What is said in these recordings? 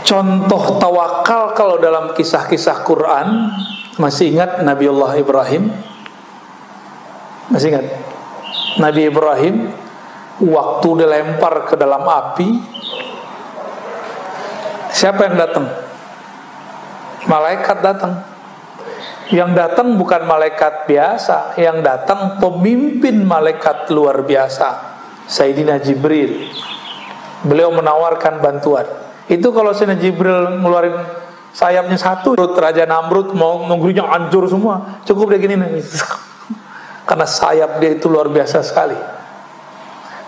Contoh tawakal kalau dalam kisah-kisah Quran, masih ingat Nabiullah Ibrahim? Masih ingat? Nabi Ibrahim waktu dilempar ke dalam api, siapa yang datang? Malaikat datang. Yang datang bukan malaikat biasa, yang datang pemimpin malaikat luar biasa, Sayyidina Jibril. Beliau menawarkan bantuan. Itu kalau Sayyidina Jibril ngeluarin sayapnya satu, Raja Namrud mau negerinya hancur semua, cukup dia gini nih. Karena sayap dia itu luar biasa sekali.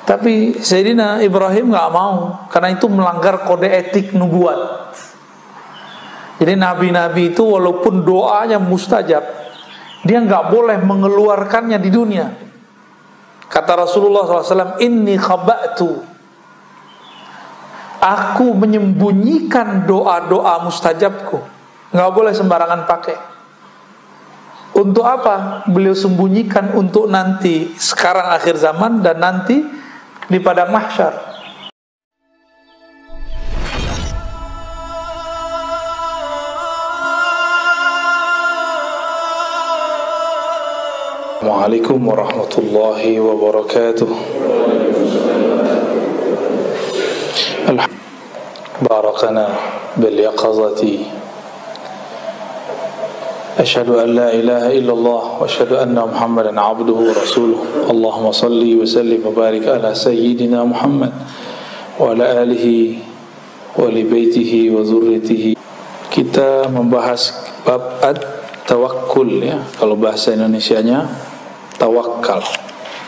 Tapi Sayyidina Ibrahim gak mau, karena itu melanggar kode etik nubuat. Jadi nabi-nabi itu walaupun doanya mustajab, dia gak boleh mengeluarkannya di dunia. Kata Rasulullah SAW, inni khaba'tu, aku menyembunyikan doa-doa mustajabku. Gak boleh sembarangan pakai. Untuk apa? Beliau sembunyikan untuk nanti, sekarang akhir zaman dan nanti di padang mahsyar. Assalamualaikum warahmatullahi wabarakatuh. Barakana bil yaqazati. Asyhadu an la ilaha illallah wa asyhadu anna Muhammadan abduhu wa rasuluh. Allahumma salli wa sallim wa barik ala sayyidina Muhammad wa ala alihi wa li baitihi wa zurriyatihi. Kita membahas bab at-tawakkul, ya. Kalau bahasa Indonesianya tawakal.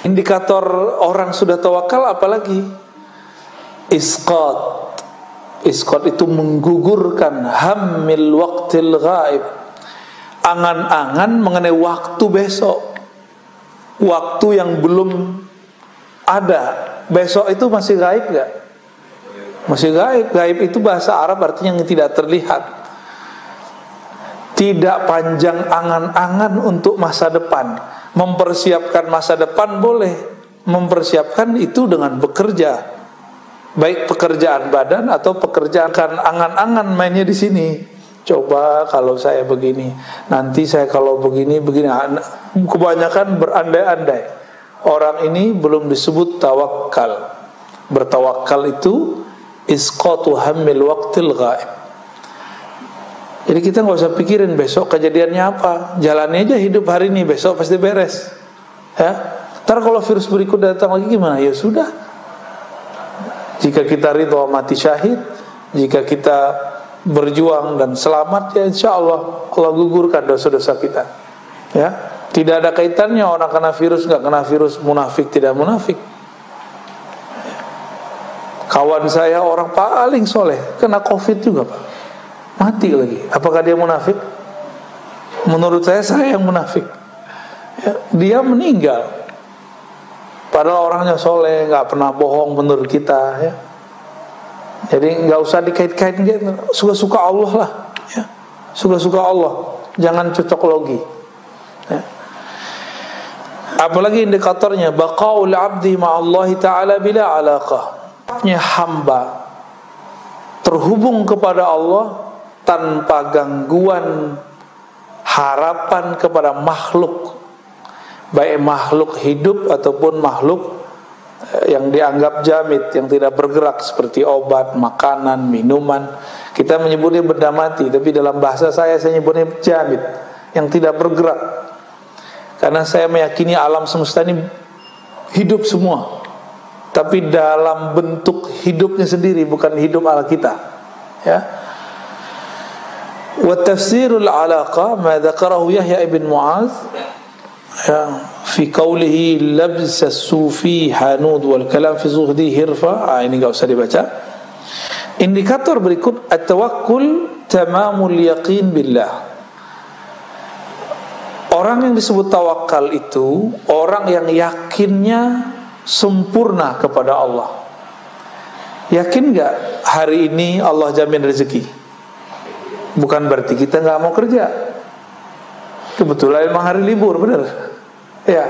Indikator orang sudah tawakal apalagi? Isqat. Isqat itu menggugurkan hammil waqtil ghaib. Angan-angan mengenai waktu besok, waktu yang belum ada. Besok itu masih gaib gak? Masih gaib. Gaib itu bahasa Arab artinya yang tidak terlihat. Tidak panjang angan-angan untuk masa depan. Mempersiapkan masa depan boleh, mempersiapkan itu dengan bekerja, baik pekerjaan badan atau pekerjaan. Kan angan-angan mainnya di sini. Coba kalau saya begini, nanti saya kalau begini. Kebanyakan berandai-andai. Orang ini belum disebut tawakal. Bertawakal itu isqatu hammil waqtil ghaib. Jadi kita gak usah pikirin besok kejadiannya apa. Jalani aja hidup hari ini, besok pasti beres, ya. Ntar kalau virus berikut datang lagi gimana? Ya sudah. Jika kita ridho mati syahid, jika kita berjuang dan selamat, ya insya Allah Allah gugurkan dosa-dosa kita, ya. Tidak ada kaitannya orang kena virus gak kena virus, munafik tidak munafik. Kawan saya orang paling soleh kena COVID juga, Pak, mati lagi. Apakah dia munafik? Menurut saya yang munafik, ya. Dia meninggal padahal orangnya soleh, gak pernah bohong menurut kita, ya. Jadi nggak usah dikait-kait gitu. Suka-suka Allah lah, ya. Suka-suka Allah, jangan cocok logi, ya. Apalagi indikatornya baqaul abdi ma'allahi ta'ala bila alaqah. Hamba terhubung kepada Allah tanpa gangguan harapan kepada makhluk, baik makhluk hidup ataupun makhluk yang dianggap jamid, yang tidak bergerak, seperti obat, makanan, minuman. Kita menyebutnya benda mati, tapi dalam bahasa saya nyebutnya jamid, yang tidak bergerak. Karena saya meyakini alam semesta ini hidup semua, tapi dalam bentuk hidupnya sendiri, bukan hidup ala kita, ya. Wa tafsirul alaqa ma dzakarahu Yahya ibn Mu'adz, ya, fi qawlihi labs as-sufi hanud wal kalam fi zuhdi hirfa. Ini enggak usah dibaca. Indikator berikut at-tawakkul tamamul yaqin billah. Orang yang disebut tawakal itu orang yang yakinnya sempurna kepada Allah. Yakin enggak hari ini Allah jamin rezeki? Bukan berarti kita enggak mau kerja. Kebetulan memang hari libur, benar? Ya.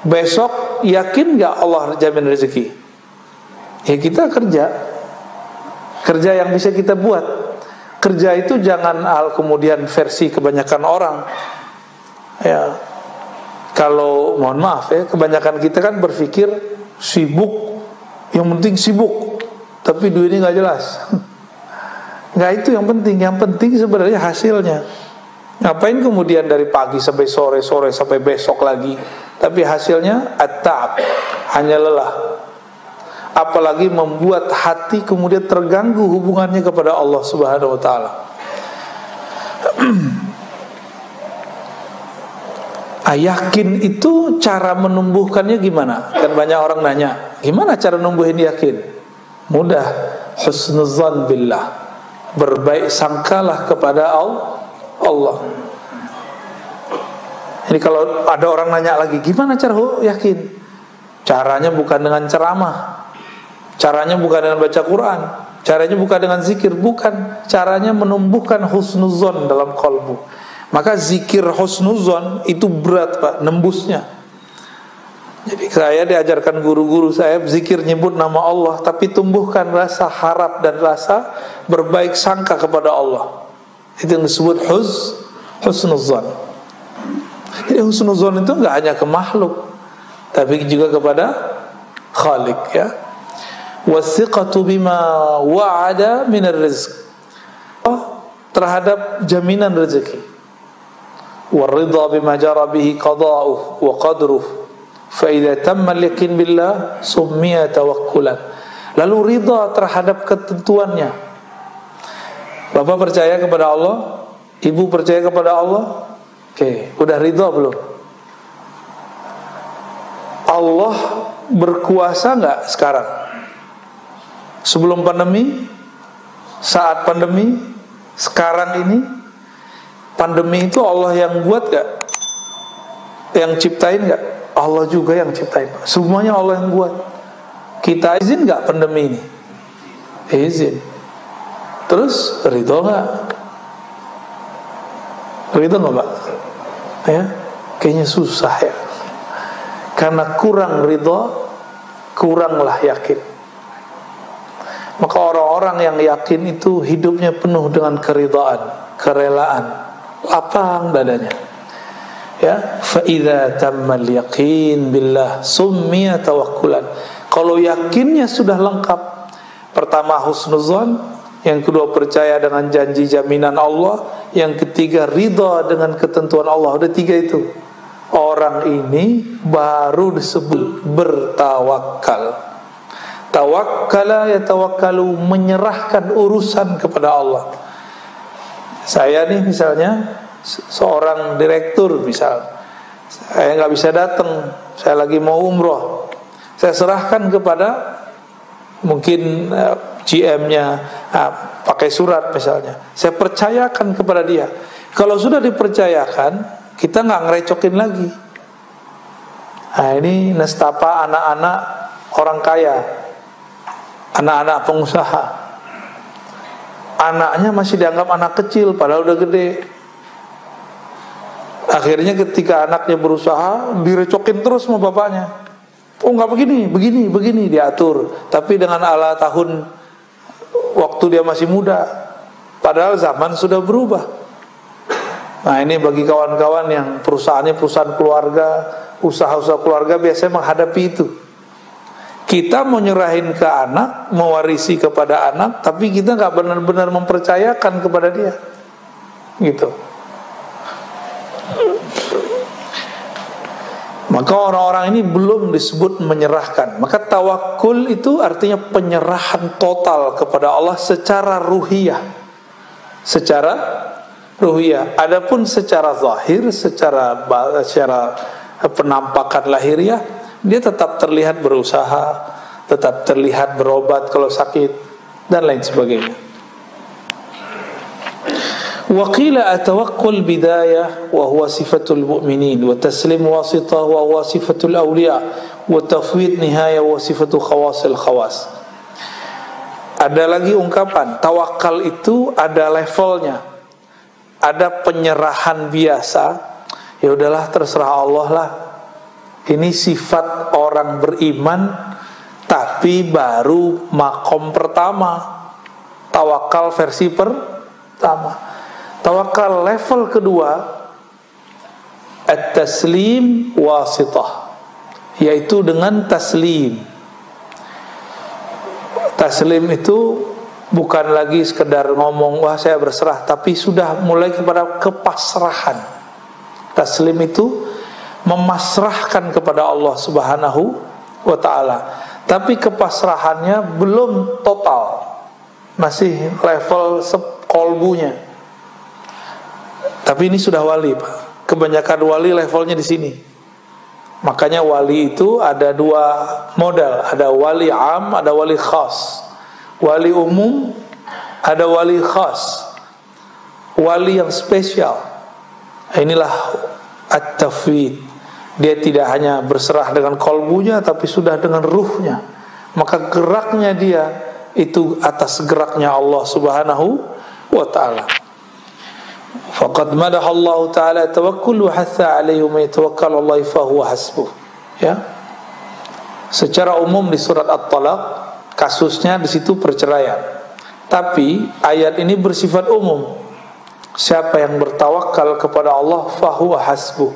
Besok yakin gak Allah jamin rezeki? Ya kita kerja. Kerja yang bisa kita buat. Kerja itu jangan kemudian versi kebanyakan orang. Ya, kalau mohon maaf ya, kebanyakan kita kan berpikir sibuk, yang penting sibuk, tapi duitnya nggak jelas. Nggak itu yang penting. Yang penting sebenarnya hasilnya. Ngapain kemudian dari pagi sampai sore sampai besok lagi, tapi hasilnya at-ta'ab, hanya lelah. Apalagi membuat hati kemudian terganggu hubungannya kepada Allah Subhanahu wa taala. Yakin itu cara menumbuhkannya gimana? Kan banyak orang nanya, gimana cara numbuhin yakin? Mudah, husnuzan billah, berbaik sangkalah kepada Allah. Jadi kalau ada orang nanya lagi, gimana cara yakin? Caranya bukan dengan ceramah, caranya bukan dengan baca Quran, caranya bukan dengan zikir, bukan. Caranya menumbuhkan husnuzan dalam qalbu. Maka zikir husnuzan itu berat Pak, nembusnya. Jadi saya diajarkan guru-guru saya, zikir nyebut nama Allah, tapi tumbuhkan rasa harap dan rasa berbaik sangka kepada Allah. Itu yang disebut husnuzan. Jadi husnuzan itu enggak hanya ke makhluk, tapi juga kepada Khalik, ya. Wasiqatu bima wa'ada minar rizq, terhadap jaminan rezeki. Waridha bima jara bihi qada'uh wa qadruh, fa idza tamma al-yaqin billah summiya tawakkulan. Lalu ridha terhadap ketentuannya. Bapak percaya kepada Allah, ibu percaya kepada Allah. Oke, udah ridha belum? Allah berkuasa enggak sekarang? Sebelum pandemi, saat pandemi, sekarang ini. Pandemi itu Allah yang buat gak? Yang ciptain gak? Allah juga yang ciptain. Semuanya Allah yang buat. Kita izin gak pandemi ini? Izin. Terus ridho gak? Ridho gak Pak? Ya, kayaknya susah ya. Karena kurang ridho, kuranglah yakin. Maka orang-orang yang yakin itu hidupnya penuh dengan keridhaan, kerelaan, lapang dadanya. Ya, fa idza tammal yaqin billah summiya tawakkulan. Kalau yakinnya sudah lengkap, pertama husnuzan, yang kedua percaya dengan janji jaminan Allah, yang ketiga ridha dengan ketentuan Allah. Udah tiga itu. Orang ini baru disebut bertawakal. Tawakkala yatawakkalu, menyerahkan urusan kepada Allah. Saya nih misalnya seorang direktur, misal saya nggak bisa datang, saya lagi mau umroh, saya serahkan kepada mungkin GM-nya, pakai surat misalnya, saya percayakan kepada dia. Kalau sudah dipercayakan, kita nggak ngerecokin lagi. Nah, ini nestapa anak-anak orang kaya, anak-anak pengusaha. Anaknya masih dianggap anak kecil padahal udah gede. Akhirnya ketika anaknya berusaha, direcokin terus sama bapaknya. Oh nggak begini diatur. Tapi dengan ala tahun waktu dia masih muda, padahal zaman sudah berubah. Nah ini bagi kawan-kawan yang perusahaannya perusahaan keluarga, usaha-usaha keluarga biasanya menghadapi itu. Kita mau nyerahin ke anak, mewarisi kepada anak, tapi kita nggak benar-benar mempercayakan kepada dia, gitu. Maka orang-orang ini belum disebut menyerahkan. Maka tawakul itu artinya penyerahan total kepada Allah secara ruhiyah, secara ruhiyah. Adapun secara zahir, secara penampakan lahiriah, dia tetap terlihat berusaha, tetap terlihat berobat kalau sakit, dan lain sebagainya. Wa qila atawakkul bidayah wa huwa sifatul mu'minin, wa taslim wasitah wa huwa sifatul awliya, wa tafwid nihaya wa sifatul khawasil khawas. Ada lagi ungkapan tawakal itu ada levelnya. Ada penyerahan biasa, ya udahlah terserah Allah lah. Ini sifat orang beriman, tapi baru makom pertama. tawakal versi pertama. Tawakal level kedua, at-taslim wasitah, yaitu dengan taslim. Taslim itu bukan lagi sekedar ngomong wah saya berserah, tapi sudah mulai kepada kepasrahan. Taslim itu memasrahkan kepada Allah Subhanahu wa ta'ala, tapi kepasrahannya belum total, masih level kolbunya. Tapi ini sudah wali, Pak. Kebanyakan wali levelnya di sini. Makanya wali itu ada dua model, ada wali am, ada wali khas. Wali umum, ada wali khas. Wali yang spesial. Inilah at-tafwid. Dia tidak hanya berserah dengan kolbunya, tapi sudah dengan ruhnya. Maka geraknya dia itu atas geraknya Allah Subhanahu wa ta'ala. Faqad madaha Allah Ta'ala tawakkul wa hatha alaihi man yatawakkal Allah fa huwa hasbuh. Ya. Secara umum di surat At-Talaq kasusnya di situ perceraian. Tapi ayat ini bersifat umum. Siapa yang bertawakal kepada Allah fa huwa hasbuh,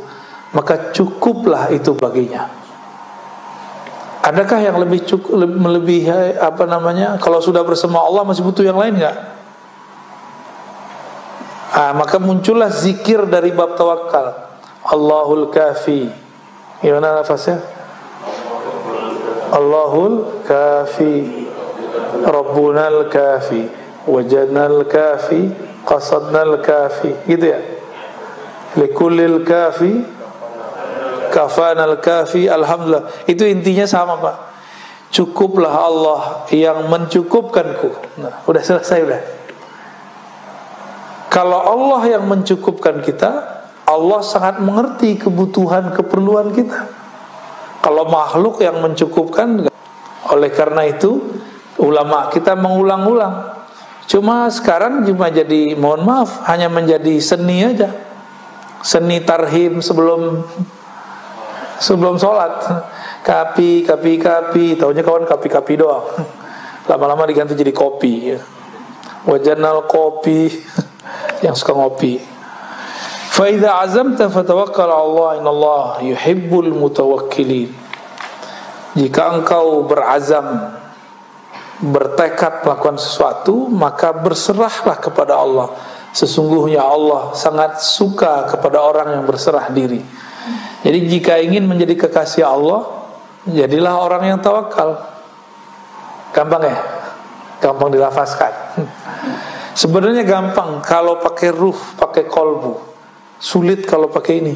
maka cukuplah itu baginya. Adakah yang lebih cukup, melebihi kalau sudah bersama Allah masih butuh yang lain enggak? Maka muncullah zikir dari bab tawakal. Allahul kafi. Gimana lafaznya? Allahul kafi, Rabbunal kafi, wajadnal kafi, qasadnal kafi. Gitu ya. Likullil kafi, kafanal kafi. Alhamdulillah. Itu intinya sama, Pak. Cukuplah Allah yang mencukupkanku. Nah, udah selesai udah. Kalau Allah yang mencukupkan kita, Allah sangat mengerti kebutuhan, keperluan kita. Kalau makhluk yang mencukupkan, oleh karena itu ulama kita mengulang-ulang. Cuma sekarang cuma jadi, mohon maaf, hanya menjadi seni aja. Seni tarhim sebelum sholat. Kapi, taunya kawan kapi doang. Lama-lama diganti jadi kopi. Wajanal kopi. Yang suka ngopi. Fa idza azamta fatawakkal 'ala Allah, innallaha yuhibbul mutawakkilin. Jika engkau berazam, bertekad melakukan sesuatu, maka berserahlah kepada Allah. Sesungguhnya Allah sangat suka kepada orang yang berserah diri. Jadi jika ingin menjadi kekasih Allah, jadilah orang yang tawakal. Gampang ya? Gampang dilafazkan. Sebenarnya gampang kalau pakai ruh, pakai kolbu. Sulit kalau pakai ini.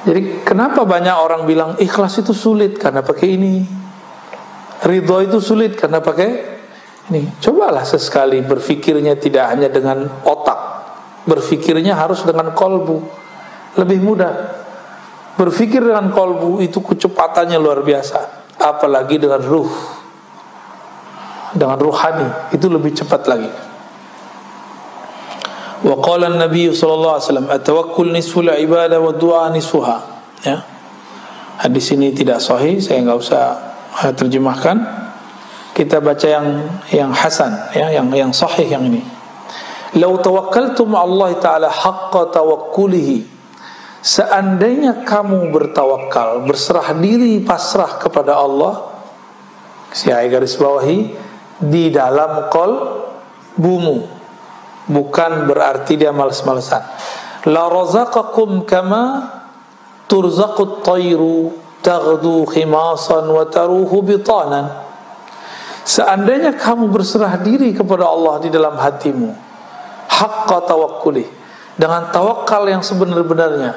Jadi kenapa banyak orang bilang ikhlas itu sulit karena pakai ini, ridho itu sulit karena pakai ini. Cobalah sesekali berfikirnya tidak hanya dengan otak, berfikirnya harus dengan kolbu. Lebih mudah. Berfikir dengan kolbu itu kecepatannya luar biasa. Apalagi dengan ruh, dengan ruhani, itu lebih cepat lagi. Wa qala an-nabiy sallallahu alaihi wasallam at-tawakkul nisful ibadah wa du'a nisfuha. Ya. Hadis ini tidak sahih, saya enggak usah terjemahkan. Kita baca yang hasan, ya, yang sahih yang ini. Lau tawakkaltum 'ala Allah taala haqqa tawakkulihi. Seandainya kamu bertawakal, berserah diri, pasrah kepada Allah, saya garis bawahi, di dalam qalbumu, bukan berarti dia malas-malasan. La razaqakum kama turzaqut tayru taghdu khimasan wa taruhu bitanan. Seandainya kamu berserah diri kepada Allah di dalam hatimu, haqqa tawakkuli, dengan tawakal yang sebenar-benarnya,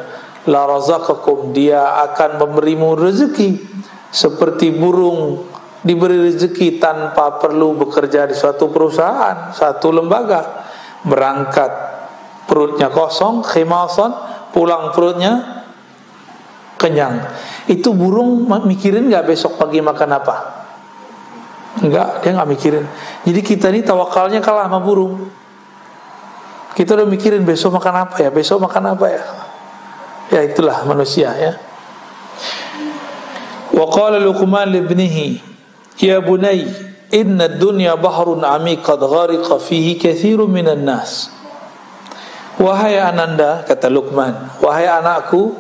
la razaqakum, dia akan memberimu rezeki seperti burung diberi rezeki tanpa perlu bekerja di suatu perusahaan, suatu lembaga. Berangkat perutnya kosong, khimasan, pulang perutnya kenyang. Itu burung mikirin gak besok pagi makan apa? Enggak, dia gak mikirin. Jadi kita ini tawakalnya kalah sama burung. Kita udah mikirin besok makan apa ya, besok makan apa ya. Ya itulah manusia ya. Wa qala Luqman li ibnihi, ya bunay inna dunya bahrun amik qad ghariqa fihi katsirun minan nas. Wahai ananda, kata Luqman, wahai anakku,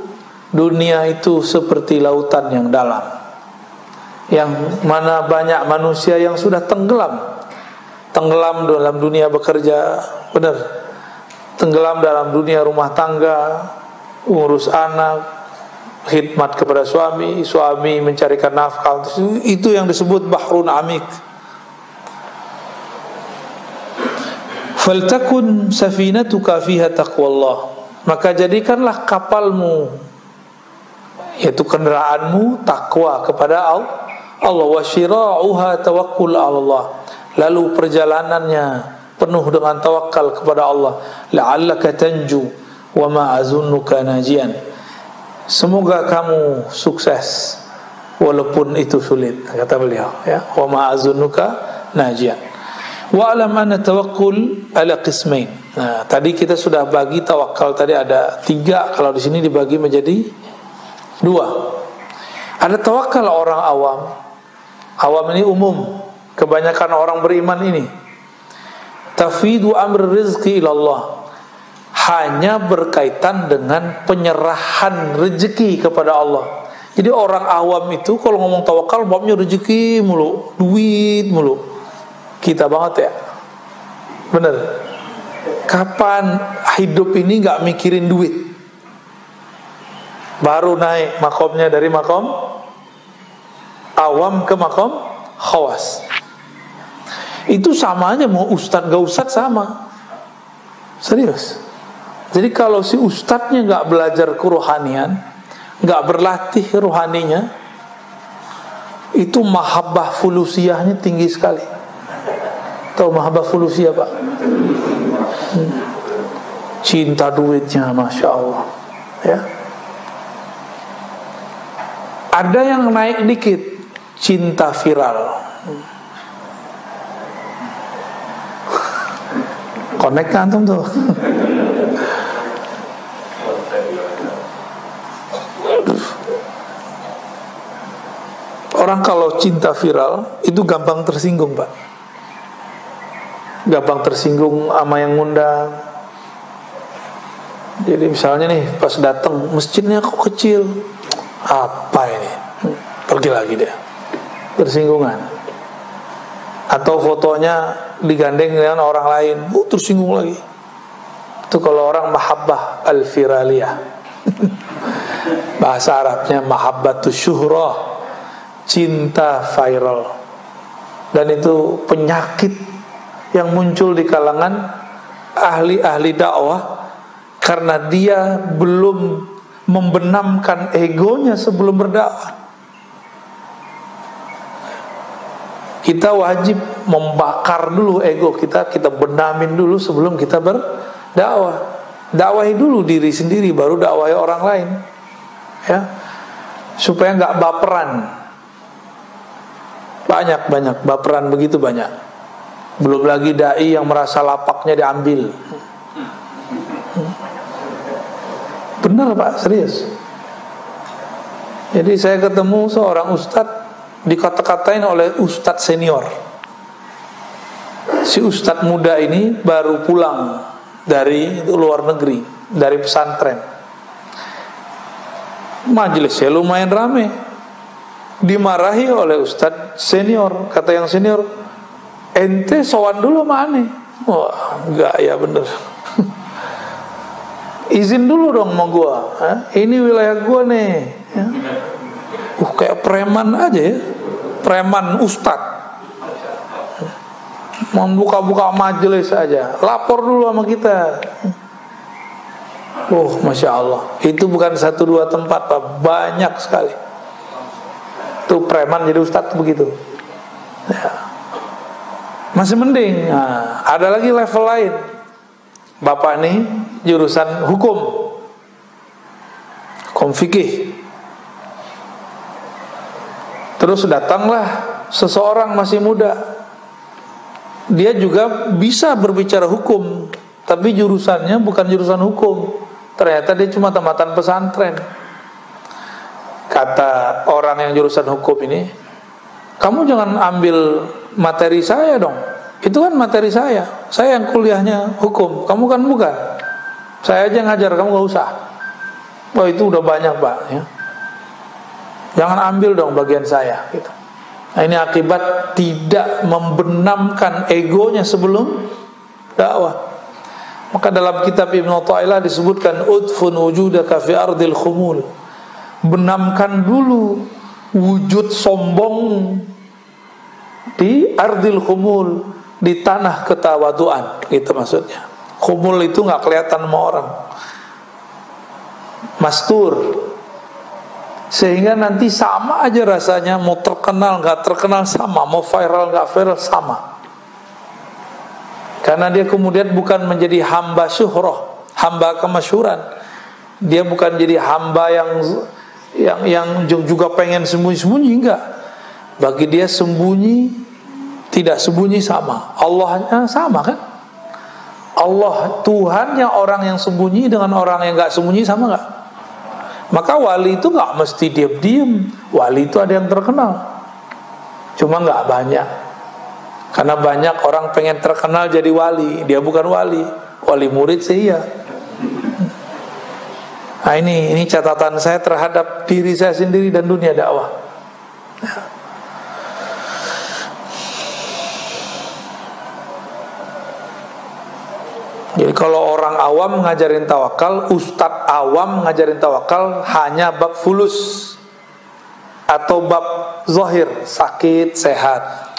dunia itu seperti lautan yang dalam, yang mana banyak manusia yang sudah tenggelam dalam dunia bekerja, benar, tenggelam dalam dunia rumah tangga, urus anak, khidmat kepada suami mencarikan nafkah. Itu yang disebut bahrun amik. Faltakun safinatuka fiha taqwallah, maka jadikanlah kapalmu, yaitu kendaraanmu, takwa kepada Allah. Wa syira'uha tawakkul Allah, lalu perjalanannya penuh dengan tawakal kepada Allah. La'allaka tanju wa ma azunnuka najian, semoga kamu sukses walaupun itu sulit, kata beliau, ya. Wa ma azunnuka najian. Wa alam anna tawakkul ala qismain. Nah, tadi kita sudah bagi tawakal tadi ada 3, kalau di sini dibagi menjadi 2. Ada tawakal orang awam. Awam ini umum, kebanyakan orang beriman ini. Tafidu amr rizqi ilallah, hanya berkaitan dengan penyerahan rezeki kepada Allah. Jadi orang awam itu kalau ngomong tawakal babnya rezeki mulu, duit mulu. Kita banget ya, bener. Kapan hidup ini gak mikirin duit? Baru naik makomnya dari makom awam ke makom khawas. Itu sama aja, mau ustadz gak ustadz sama. Serius. Jadi kalau si ustadznya gak belajar kerohanian, gak berlatih rohaninya, itu mahabbah fulusiyahnya tinggi sekali. Tahu mahabbah fulusiyah, Pak? Cinta duitnya, Masya Allah, ya. Ada yang naik dikit, cinta viral. Connect kan antum tuh. Orang kalau cinta viral itu gampang tersinggung, Pak. Gampang tersinggung sama yang ngundang. Jadi misalnya nih pas datang, masjidnya kok kecil, apa ini? Pergi lagi dia, tersinggungan. Atau fotonya digandeng dengan orang lain, tersinggung lagi. Itu kalau orang mahabbah al-firaliyah. Bahasa Arabnya mahabbatus syuhrah, cinta viral. Dan itu penyakit yang muncul di kalangan ahli-ahli dakwah, karena dia belum membenamkan egonya sebelum berdakwah. Kita wajib membakar dulu ego kita benamin dulu sebelum kita berdakwah. Dakwahi dulu diri sendiri, baru dakwahi orang lain, ya, supaya nggak baperan. Banyak baperan, begitu banyak. Belum lagi dai yang merasa lapaknya diambil. Benar, Pak, serius. Jadi saya ketemu seorang ustadz, dikata-katain oleh ustadz senior. Si ustadz muda ini baru pulang dari luar negeri, dari pesantren. Majelisnya lumayan rame. Dimarahi oleh ustadz senior. Kata yang senior, ente sowan dulu sama aneh. Wah, enggak ya, bener. Izin dulu dong sama gua, ini wilayah gua nih, ya. Kayak preman aja ya, preman ustad. Mau buka-buka majelis aja, lapor dulu sama kita. Masya Allah. Itu bukan 1-2 tempat, Pak, banyak sekali. Tuh preman jadi ustad begitu, ya. Masih mending. Nah, ada lagi level lain. Bapak nih jurusan hukum fikih. Terus datanglah seseorang masih muda. Dia juga bisa berbicara hukum, tapi jurusannya bukan jurusan hukum. Ternyata dia cuma tamatan pesantren. Kata orang yang jurusan hukum ini, Kamu jangan ambil materi saya dong. Itu kan materi saya yang kuliahnya hukum, kamu kan bukan. Saya aja ngajar, kamu gak usah. Wah, itu udah banyak, Pak, ya. Jangan ambil dong bagian saya gitu. Nah, ini akibat tidak membenamkan egonya sebelum dakwah. Maka dalam kitab Ibnu Athaillah disebutkan udfun wujudaka fi ardil khumul. Benamkan dulu wujud sombong di ardil khumul, di tanah ketawaduan, gitu maksudnya. Khumul itu nggak kelihatan sama orang, mastur, sehingga nanti sama aja rasanya, mau terkenal nggak terkenal sama, mau viral nggak viral sama. Karena dia kemudian bukan menjadi hamba syuhrah, hamba kemasyhuran. Dia bukan jadi hamba yang juga pengen sembunyi-sembunyi, enggak. Bagi dia sembunyi tidak sembunyi sama. Allahnya sama kan? Allah Tuhannya orang yang sembunyi dengan orang yang enggak sembunyi sama enggak? Maka wali itu enggak mesti diam-diam. Wali itu ada yang terkenal, cuma enggak banyak. Karena banyak orang pengen terkenal jadi wali, dia bukan wali. Wali murid sih iya. Nah, ini catatan saya terhadap diri saya sendiri dan dunia dakwah. Jadi kalau orang awam ngajarin tawakal, ustadz awam ngajarin tawakal hanya bab fulus atau bab zahir, sakit, sehat,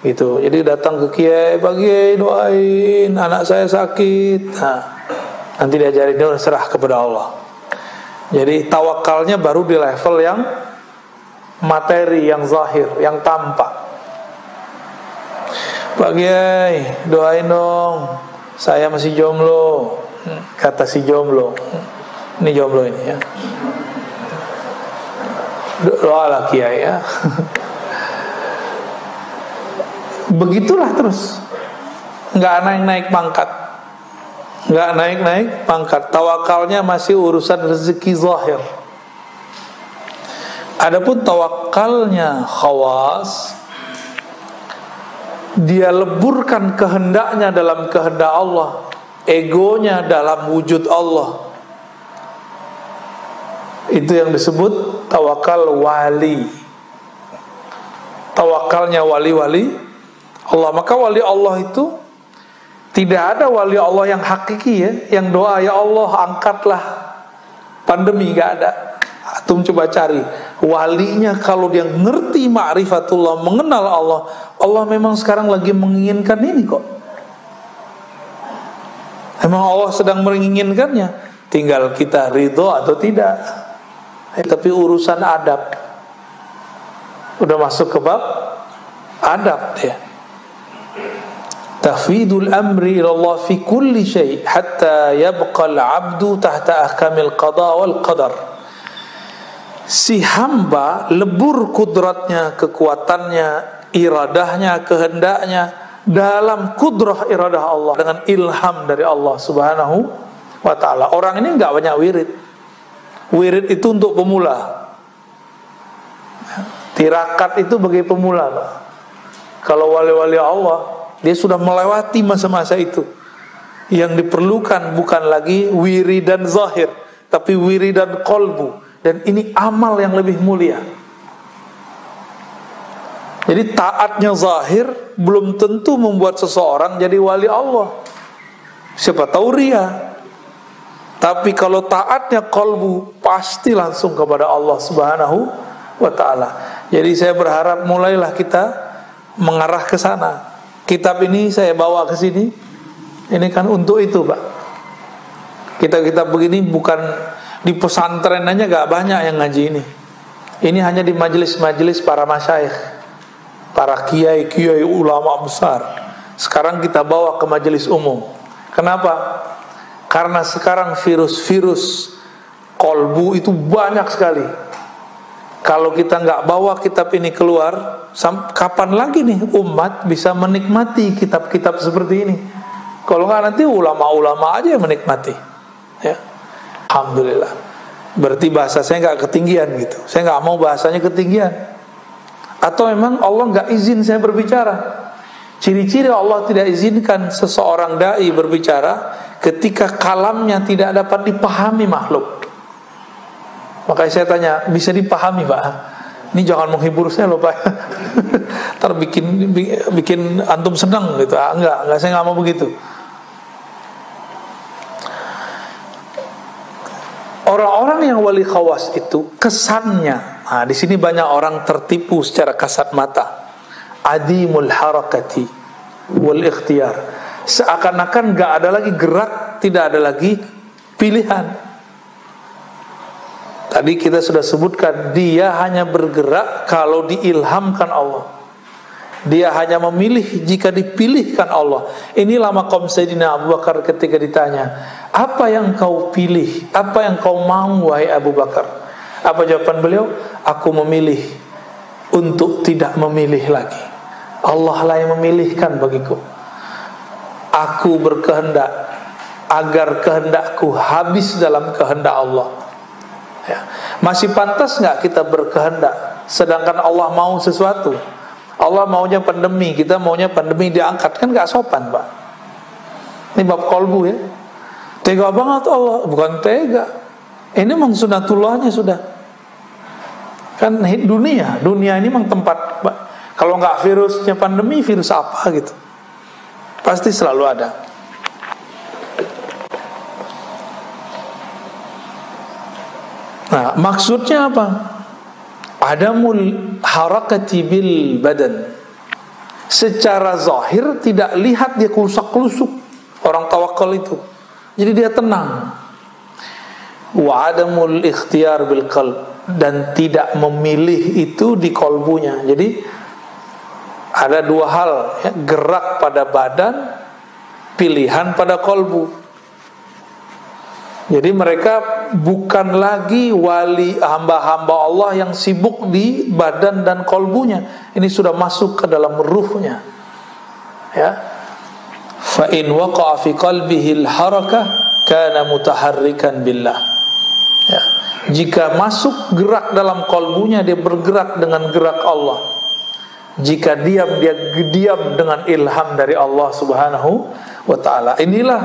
gitu. Jadi datang ke kiai, Pak Kiai doain anak saya sakit. Nah, nanti diajarin, dia serah kepada Allah. Jadi tawakalnya baru di level yang materi, yang zahir, yang tampak. Pak Kiai doain dong, saya masih jomblo. Kata si jomblo, ini jomblo ini ya, doalah Kiai ya. Begitulah terus, nggak naik-naik pangkat, nggak naik-naik pangkat. Tawakalnya masih urusan rezeki zahir. Adapun tawakalnya khawas, dia leburkan kehendaknya dalam kehendak Allah, egonya dalam wujud Allah. Itu yang disebut tawakal wali. Tawakalnya wali-wali Allah. Maka wali Allah itu tidak ada wali Allah yang hakiki ya, yang doa ya Allah angkatlah pandemi, gak ada. Antum coba cari walinya, kalau dia ngerti ma'rifatullah, mengenal Allah, Allah memang sekarang lagi menginginkan ini kok. Memang Allah sedang menginginkannya, tinggal kita ridho atau tidak. Tapi urusan adab udah masuk ke bab adab ya. Tafwidul amri ila Allah fi kulli syai' hatta yabqa al-'abdu tahta ahkamil qada wal qadar. Si hamba lebur kudratnya, kekuatannya, iradahnya, kehendaknya dalam kudrah iradah Allah, dengan ilham dari Allah Subhanahu wa ta'ala. Orang ini enggak banyak wirid. Wirid itu untuk pemula. Tirakat itu bagi pemula, Pak. Kalau wali-wali Allah, dia sudah melewati masa-masa itu. Yang diperlukan bukan lagi wiridan zahir, tapi wiridan qalbu. Dan ini amal yang lebih mulia. Jadi taatnya zahir belum tentu membuat seseorang jadi wali Allah. Siapa tahu ria. Tapi kalau taatnya qalbu, pasti langsung kepada Allah Subhanahu wa ta'ala. Jadi saya berharap mulailah kita mengarah ke sana. Kitab ini saya bawa ke sini, ini kan untuk itu, Pak. Kitab-kitab begini bukan di pesantren aja, gak banyak yang ngaji ini. Ini hanya di majelis-majelis para masyayikh, para kiai-kiai ulama besar. Sekarang kita bawa ke majelis umum. Kenapa? Karena sekarang virus-virus kolbu itu banyak sekali. Kalau kita nggak bawa kitab ini keluar, kapan lagi nih umat bisa menikmati kitab-kitab seperti ini? Kalau nggak nanti ulama-ulama aja yang menikmati. Ya, alhamdulillah. Berarti bahasa saya nggak ketinggian gitu. Saya nggak mau bahasanya ketinggian. Atau memang Allah nggak izin saya berbicara? Ciri-ciri Allah tidak izinkan seseorang dai berbicara ketika kalamnya tidak dapat dipahami makhluk. Makanya saya tanya, bisa dipahami Pak? Ini jangan menghibur saya loh Pak. Ntar bikin antum senang gitu. Enggak, saya nggak mau begitu. Orang-orang yang wali khawas itu kesannya, nah di sini banyak orang tertipu secara kasat mata. Adimul harakati wal ikhtiyar, seakan-akan gak ada lagi gerak, tidak ada lagi pilihan. Tadi kita sudah sebutkan, dia hanya bergerak kalau diilhamkan Allah. Dia hanya memilih jika dipilihkan Allah. Inilah maqam Sayyidina Abu Bakar ketika ditanya, apa yang kau pilih? Apa yang kau mau wahai Abu Bakar? Apa jawaban beliau? Aku memilih untuk tidak memilih lagi. Allah lah yang memilihkan bagiku. Aku berkehendak agar kehendakku habis dalam kehendak Allah. Ya. Masih pantas nggak kita berkehendak sedangkan Allah mau sesuatu? Allah maunya pandemi, kita maunya pandemi diangkat, kan nggak sopan Pak. Ini bab kolbu ya. Tega banget Allah, bukan tega. Ini memang sunatullahnya sudah. Kan dunia ini memang tempat Pak. Kalau nggak virusnya pandemi, virus apa gitu? Pasti selalu ada. Nah, maksudnya apa? Adamul harakati bil badan. Secara zahir tidak lihat dia kelusak-kelusuk. Orang tawakal itu. Jadi dia tenang. Wa adamul ikhtiyar bil qalb, dan tidak memilih itu di kolbunya. Jadi ada dua hal ya, gerak pada badan, pilihan pada kolbu. Jadi mereka bukan lagi wali hamba-hamba Allah yang sibuk di badan dan kolbunya. Ini sudah masuk ke dalam ruhnya. Ya. Fa in waqa'a fi qalbihi al-harakah kana mutaharrikan billah. Ya. Jika masuk gerak dalam kolbunya, dia bergerak dengan gerak Allah. Jika diam, dia diam dengan ilham dari Allah Subhanahu wa ta'ala. Inilah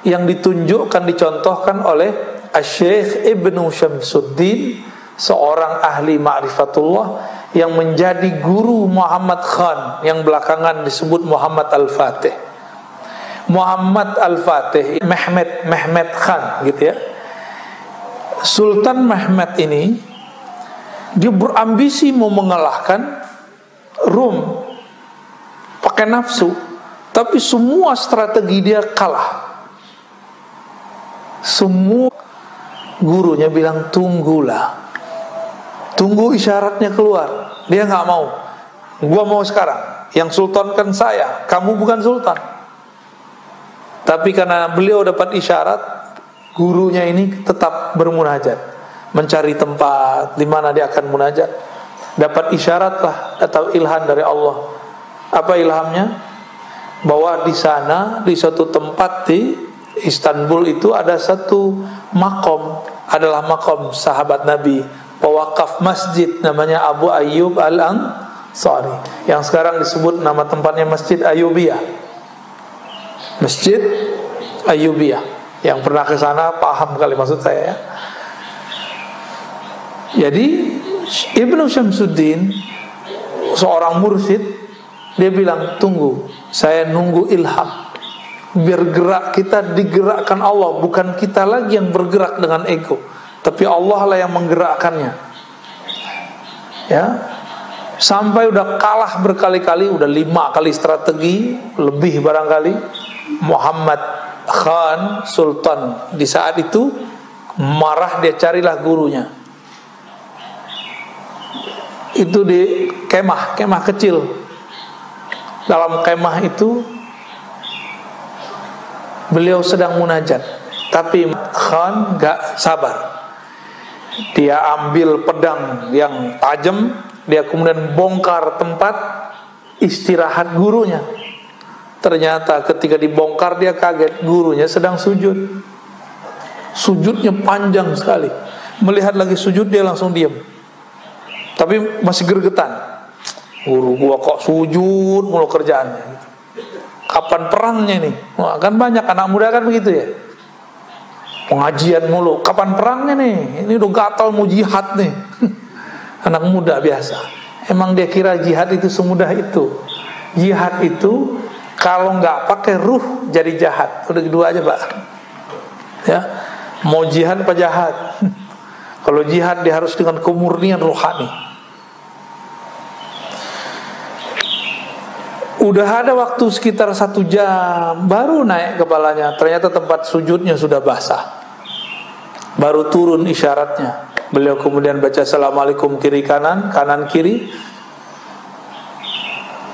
yang ditunjukkan, dicontohkan oleh Syekh Ibnu Syamsuddin, seorang ahli ma'rifatullah yang menjadi guru Muhammad Khan, yang belakangan disebut Muhammad Al-Fatih. Muhammad Al-Fatih, Mehmet Khan gitu ya. Sultan Mehmet ini dia berambisi mau mengalahkan Rum pakai nafsu, tapi semua strategi dia kalah. Semua gurunya bilang tunggulah, tunggu isyaratnya keluar. Dia nggak mau. Gua mau sekarang. Yang sultan kan saya, kamu bukan sultan. Tapi karena beliau dapat isyarat, gurunya ini tetap bermunajat, mencari tempat di mana dia akan munajat. Dapat isyarat lah atau ilham dari Allah. Apa ilhamnya? Bahwa di sana, di suatu tempat di Istanbul itu ada satu makom, adalah makom sahabat Nabi, pewakaf masjid namanya Abu Ayyub Al-Ansari, yang sekarang disebut nama tempatnya Masjid Ayyubiyah. Masjid Ayyubiyah. Yang pernah ke sana paham kali maksud saya ya. Jadi Ibnu Syamsuddin, seorang mursyid, dia bilang tunggu, saya nunggu ilham. Bergerak, kita digerakkan Allah, bukan kita lagi yang bergerak dengan ego, tapi Allah lah yang menggerakkannya. Ya, sampai udah kalah berkali-kali, udah 5 kali strategi, lebih barangkali. Muhammad Khan Sultan di saat itu marah, dia carilah gurunya. Itu di kemah kecil. Dalam kemah itu beliau sedang munajat, tapi Khan gak sabar. Dia ambil pedang yang tajam, dia kemudian bongkar tempat istirahat gurunya. Ternyata ketika dibongkar dia kaget, gurunya sedang sujud. Sujudnya panjang sekali. Melihat lagi sujud, dia langsung diam. Tapi masih gergetan. Guru gua kok sujud mulu kerjaannya. Kapan perangnya nih? Wah, kan banyak anak muda kan begitu ya. Pengajian mulu, kapan perangnya nih? Ini udah gatal mau jihad nih. Anak muda biasa. Emang dia kira jihad itu semudah itu? Jihad itu kalau nggak pakai ruh jadi jahat. Udah kedua aja Pak. Ya, mau jihad apa jahat? Kalau jihad dia harus dengan kemurnian rohani. Udah ada waktu sekitar 1 jam, baru naik kepalanya. Ternyata tempat sujudnya sudah basah. Baru turun isyaratnya. Beliau kemudian baca Assalamualaikum kiri kanan, kanan kiri.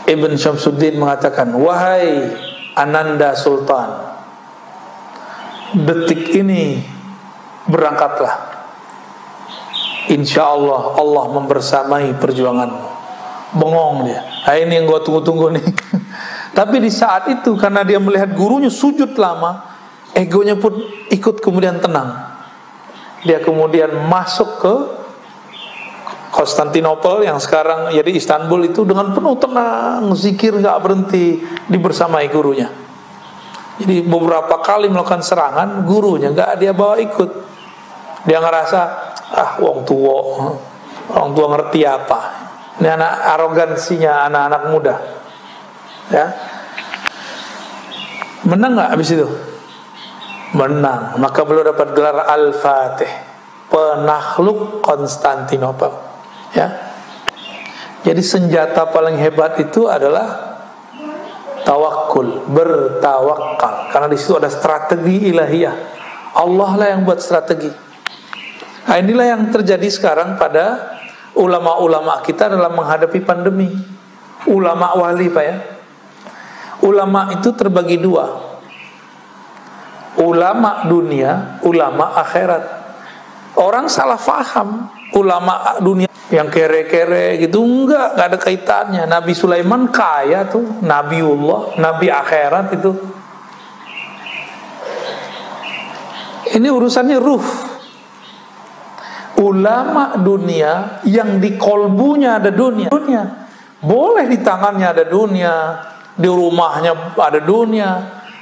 Ibn Syamsuddin mengatakan, wahai Ananda Sultan, detik ini berangkatlah. Insya Allah Allah membersamai perjuanganmu. Bengong dia. Nah, ini yang gue tunggu-tunggu nih. Tapi di saat itu karena dia melihat gurunya sujud lama, egonya pun ikut kemudian tenang. Dia kemudian masuk ke Konstantinopel yang sekarang jadi Istanbul itu dengan penuh tenang, zikir nggak berhenti, dibersamai gurunya. Jadi beberapa kali melakukan serangan, gurunya nggak dia bawa ikut. Dia ngerasa orang tua ngerti apa. Ini anak arogansinya anak-anak muda. Ya, menang nggak habis itu? Menang. Maka beliau dapat gelar Al-Fatih, penakluk Konstantinopel. Ya. Jadi senjata paling hebat itu adalah tawakul, bertawakal. Karena di situ ada strategi ilahiyah. Allah lah yang buat strategi. Nah, inilah yang terjadi sekarang pada ulama-ulama kita dalam menghadapi pandemi. Ulama wali Pak ya. Ulama itu terbagi 2. Ulama dunia, ulama akhirat. Orang salah faham ulama dunia yang kere-kere gitu, enggak ada kaitannya. Nabi Sulaiman kaya tuh, Nabiullah, Nabi akhirat itu. Ini urusannya ruh. Ulama dunia yang di kolbunya ada dunia. Boleh di tangannya ada dunia, di rumahnya ada dunia,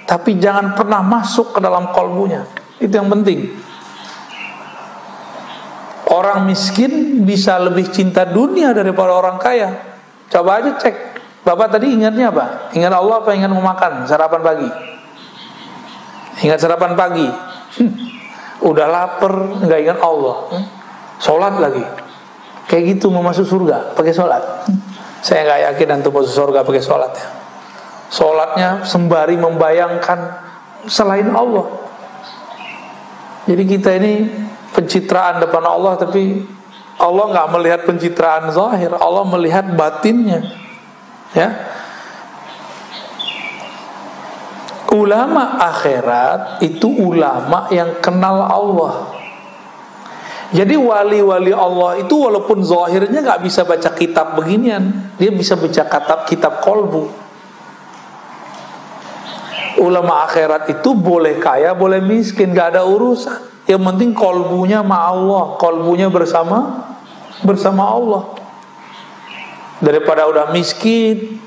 tapi jangan pernah masuk ke dalam kolbunya. Itu yang penting. Orang miskin bisa lebih cinta dunia daripada orang kaya. Coba aja cek. Bapak tadi ingatnya apa? Ingat Allah apa ingat mau makan sarapan pagi? Ingat sarapan pagi. Udah lapar, nggak ingat Allah. Sholat lagi. Kayak gitu mau masuk surga pakai sholat. Saya nggak yakin antum masuk surga pakai sholat ya. Sholatnya sembari membayangkan selain Allah. Jadi kita ini pencitraan depan Allah, tapi Allah nggak melihat pencitraan zahir, Allah melihat batinnya. Ya. Ulama akhirat itu ulama yang kenal Allah. Jadi wali-wali Allah itu walaupun zahirnya nggak bisa baca kitab beginian, dia bisa baca kitab kolbu. Ulama akhirat itu boleh kaya, boleh miskin, nggak ada urusan. Yang penting kolbunya sama Allah, kolbunya bersama Allah. Daripada udah miskin,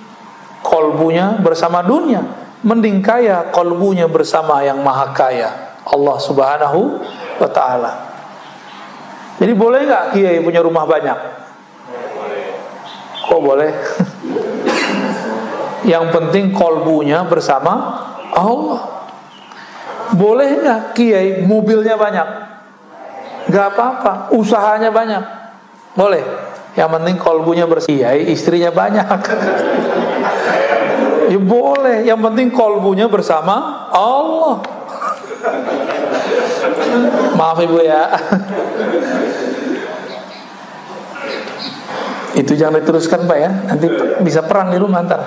kolbunya bersama dunia, mending kaya, kolbunya bersama yang maha kaya, Allah Subhanahu wa ta'ala. Jadi boleh nggak kiai punya rumah banyak? Kok boleh? Yang penting kolbunya bersama Allah. Boleh nggak kiai mobilnya banyak? Nggak apa-apa, usahanya banyak. Boleh. Yang penting kolbunya bersama. Kiai istrinya banyak. Ya boleh. Yang penting kolbunya bersama Allah. Maaf ibu ya. Itu jangan diteruskan Pak ya. Nanti bisa perang di rumah ntar.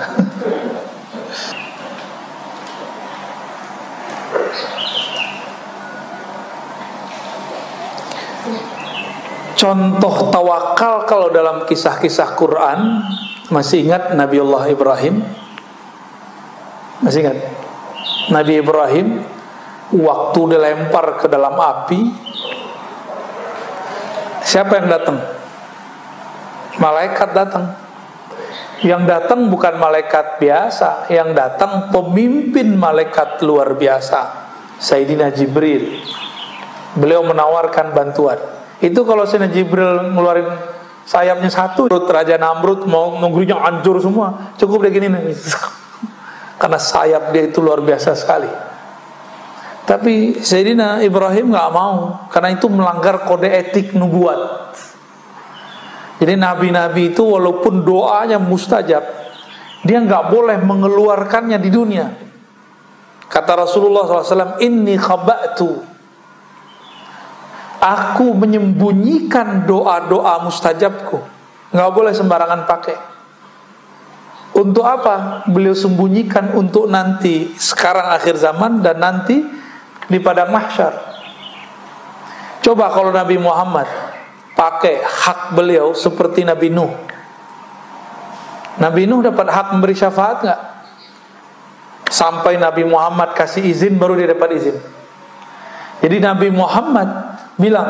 Contoh tawakal kalau dalam kisah-kisah Quran, masih ingat Nabiullah Ibrahim? Masih ingat? Nabi Ibrahim waktu dilempar ke dalam api, siapa yang datang? Malaikat datang. Yang datang bukan malaikat biasa, yang datang pemimpin malaikat luar biasa, Sayyidina Jibril. Beliau menawarkan bantuan. Itu kalau Sayyidina Jibril ngeluarin sayapnya satu, Raja Namrud mau negerinya hancur semua, cukup dia gini nih. Karena sayap dia itu luar biasa sekali. Tapi Sayyidina Ibrahim gak mau, karena itu melanggar kode etik nubuat. Jadi nabi-nabi itu walaupun doanya mustajab, dia gak boleh mengeluarkannya di dunia. Kata Rasulullah SAW, inni khaba'tu, aku menyembunyikan doa-doa mustajabku. Gak boleh sembarangan pakai. Untuk apa? Beliau sembunyikan untuk nanti, sekarang akhir zaman dan nanti di padang mahsyar. Coba kalau Nabi Muhammad pakai hak beliau seperti Nabi Nuh. Nabi Nuh dapat hak memberi syafaat gak? Sampai Nabi Muhammad kasih izin baru dia dapat izin. Jadi Nabi Muhammad bilang,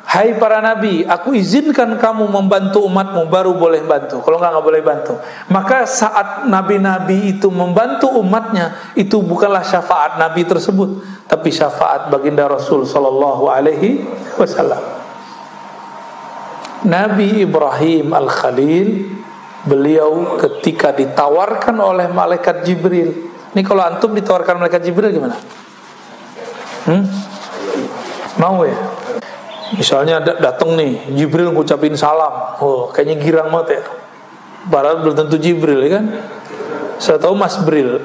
hai para nabi, aku izinkan kamu membantu umatmu, baru boleh bantu. Kalau enggak boleh bantu. Maka saat nabi-nabi itu membantu umatnya, itu bukanlah syafaat nabi tersebut, tapi syafaat baginda Rasul sallallahu alaihi wasallam. Nabi Ibrahim Al-Khalil, beliau ketika ditawarkan oleh malaikat Jibril. Ini kalau antum ditawarkan malaikat Jibril gimana? Mau ya? Misalnya datang nih Jibril ngucapin salam, oh kayaknya girang banget ya. Padahal belum tentu Jibril ya kan. Saya tahu Mas Bril.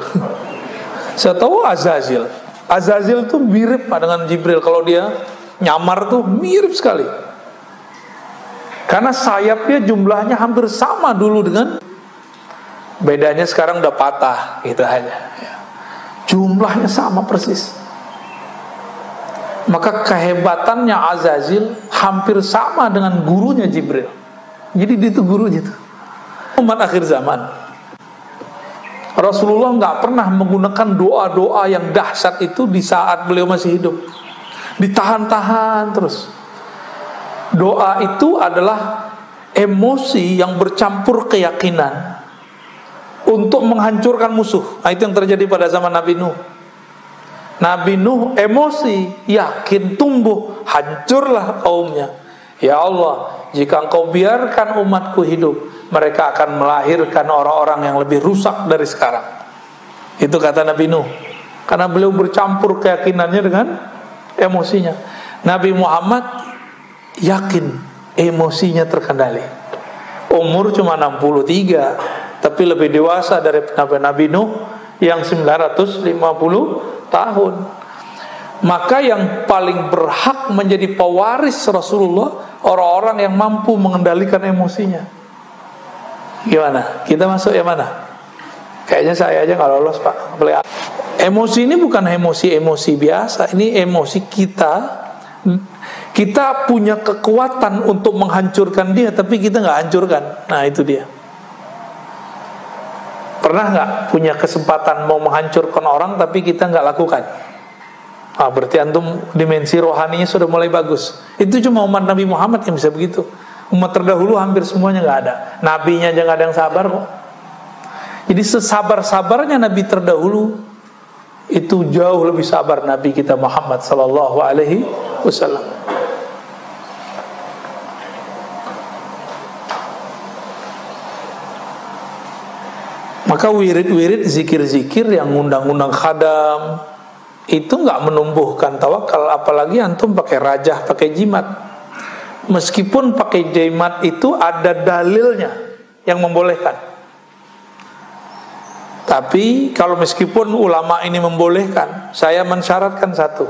Saya tahu Azazil. Azazil tuh mirip dengan Jibril. Kalau dia nyamar tuh mirip sekali. Karena sayapnya jumlahnya hampir sama dulu dengan, bedanya sekarang udah patah gitu aja. Jumlahnya sama persis. Maka kehebatannya Azazil hampir sama dengan gurunya Jibril. Jadi dia itu gurunya tuh. Umat akhir zaman, Rasulullah nggak pernah menggunakan doa-doa yang dahsyat itu di saat beliau masih hidup. Ditahan-tahan terus. Doa itu adalah emosi yang bercampur keyakinan untuk menghancurkan musuh. Nah, itu yang terjadi pada zaman Nabi Nuh. Nabi Nuh emosi, yakin tumbuh, hancurlah kaumnya. Ya Allah, jika engkau biarkan umatku hidup, mereka akan melahirkan orang-orang yang lebih rusak dari sekarang. Itu kata Nabi Nuh. Karena beliau bercampur keyakinannya dengan emosinya. Nabi Muhammad yakin emosinya terkendali. Umur cuma 63, tapi lebih dewasa dari Nabi Nuh yang 950 tahun. Maka yang paling berhak menjadi pewaris Rasulullah orang-orang yang mampu mengendalikan emosinya. Gimana? Kita masuk yang mana? Kayaknya saya aja nggak lolos Pak. Emosi ini bukan emosi biasa. Ini emosi kita. Kita punya kekuatan untuk menghancurkan dia, tapi kita nggak hancurkan. Nah itu dia. Pernah nggak punya kesempatan mau menghancurkan orang, tapi kita nggak lakukan? Ah, berarti antum dimensi rohaninya sudah mulai bagus. Itu cuma umat Nabi Muhammad yang bisa begitu. Umat terdahulu hampir semuanya nggak ada. Nabinya aja nggak ada yang sabar kok. Jadi sesabar-sabarnya Nabi terdahulu, itu jauh lebih sabar Nabi kita Muhammad sallallahu alaihi wasallam. Maka wirid-wirid, zikir-zikir yang ngundang-undang khadam itu nggak menumbuhkan tawakal, apalagi antum pakai rajah, pakai jimat. Meskipun pakai jimat itu ada dalilnya yang membolehkan. Tapi kalau meskipun ulama ini membolehkan, saya mensyaratkan satu,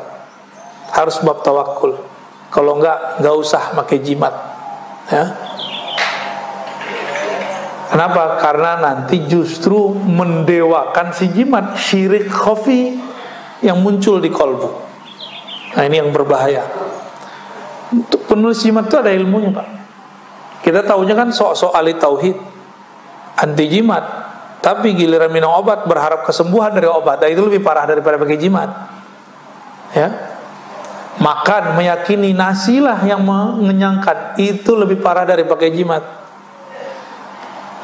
harus bab tawakul. Kalau nggak usah pakai jimat. Ya. Kenapa? Karena nanti justru mendewakan si jimat, syirik khafi yang muncul di kolbu. Nah ini yang berbahaya. Untuk penulis jimat itu ada ilmunya Pak. Kita tahunya kan sok-sok ahli tauhid, anti jimat. Tapi giliran minum obat berharap kesembuhan dari obat, nah, itu lebih parah daripada pakai jimat. Ya, makan meyakini nasilah yang mengenyangkan, itu lebih parah dari pakai jimat.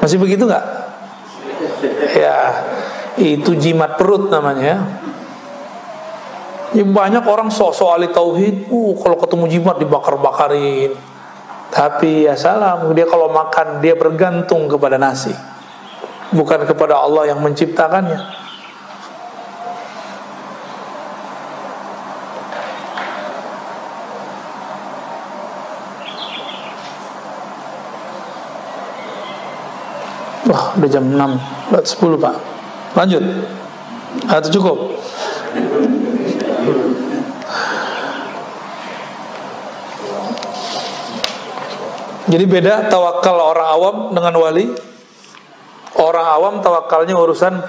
Masih begitu nggak? Ya, itu jimat perut namanya. Ya, banyak orang sok-sok ahli tauhid, kalau ketemu jimat dibakar-bakarin. Tapi ya salah, dia kalau makan dia bergantung kepada nasi, bukan kepada Allah yang menciptakannya. Wah, udah jam 6, 10 Pak. Lanjut. Atau cukup? Jadi beda tawakal orang awam dengan wali. Orang awam tawakalnya urusan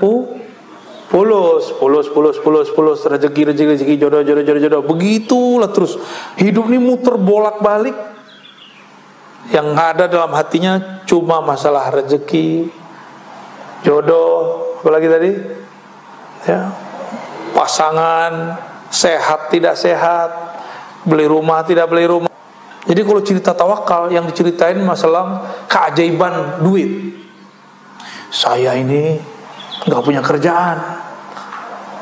pulus, rezeki, jodoh. Begitulah terus. Hidup ini muter bolak-balik. Yang ada dalam hatinya cuma masalah rezeki, jodoh, apalagi tadi? Ya, pasangan, sehat tidak sehat, beli rumah tidak beli rumah. Jadi kalau cerita tawakal yang diceritain masalah keajaiban duit. Saya ini nggak punya kerjaan,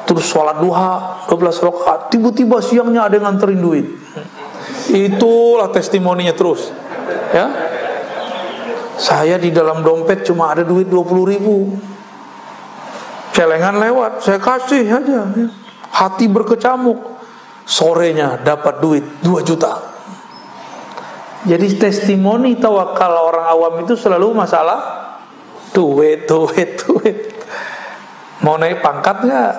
terus sholat duha 12 rakaat, tiba-tiba siangnya ada yang nganterin duit. Itulah testimoninya terus. Ya, saya di dalam dompet cuma ada duit 20.000. Celengan lewat, saya kasih aja. Hati berkecamuk. Sorenya dapat duit 2 juta. Jadi testimoni tawakal orang awam itu selalu masalah duit. Mau naik pangkat nggak?